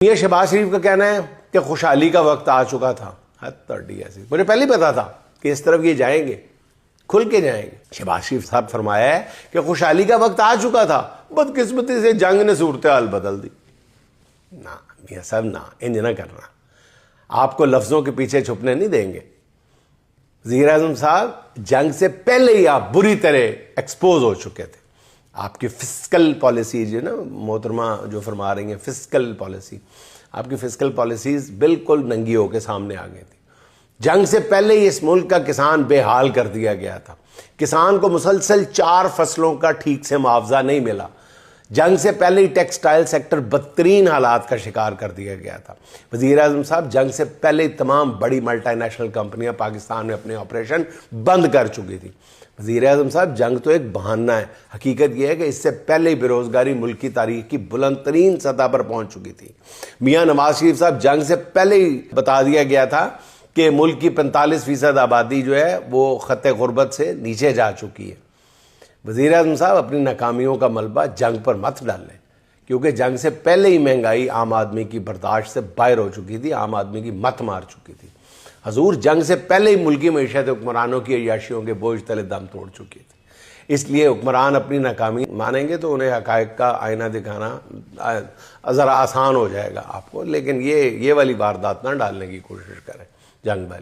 یہ شہباز شریف کا کہنا ہے کہ خوشحالی کا وقت آ چکا تھا. ایسی مجھے پہلے ہی پتا تھا کہ اس طرف یہ جائیں گے, کھل کے جائیں گے. شہباز شریف صاحب فرمایا ہے کہ خوشحالی کا وقت آ چکا تھا, بدقسمتی سے جنگ نے صورتحال بدل دی. نہ میاں صاحب نہ, انج نہ کرنا. آپ کو لفظوں کے پیچھے چھپنے نہیں دیں گے. وزیر اعظم صاحب جنگ سے پہلے ہی آپ بری طرح ایکسپوز ہو چکے تھے. آپ کی فسکل پالیسی جو نا محترمہ جو فرما رہی ہیں فسکل پالیسی, آپ کی فسکل پالیسیز بالکل ننگی ہو کے سامنے آ گئی تھی. جنگ سے پہلے ہی اس ملک کا کسان بے حال کر دیا گیا تھا. کسان کو مسلسل 4 فصلوں کا ٹھیک سے معاوضہ نہیں ملا. جنگ سے پہلے ہی ٹیکسٹائل سیکٹر بدترین حالات کا شکار کر دیا گیا تھا. وزیر اعظم صاحب جنگ سے پہلے ہی تمام بڑی ملٹی نیشنل کمپنیاں پاکستان میں اپنے آپریشن بند کر چکی تھی. وزیر اعظم صاحب جنگ تو ایک بہانہ ہے, حقیقت یہ ہے کہ اس سے پہلے ہی بے روزگاری ملک کی تاریخ کی بلند ترین سطح پر پہنچ چکی تھی. میاں نواز شریف صاحب جنگ سے پہلے ہی بتا دیا گیا تھا کہ ملک کی 45% آبادی جو ہے وہ خط غربت سے نیچے جا چکی ہے. وزیر اعظم صاحب اپنی ناکامیوں کا ملبہ جنگ پر مت ڈالیں, کیونکہ جنگ سے پہلے ہی مہنگائی عام آدمی کی برداشت سے باہر ہو چکی تھی, عام آدمی کی مت مار چکی تھی. حضور جنگ سے پہلے ہی ملکی معیشت حکمرانوں کی عیاشیوں کے بوجھ تلے دم توڑ چکی تھی. اس لیے حکمران اپنی ناکامی مانیں گے تو انہیں حقائق کا آئینہ دکھانا ذرا آسان ہو جائے گا آپ کو, لیکن یہ والی واردات نہ ڈالنے کی کوشش کریں. جنگ بھائی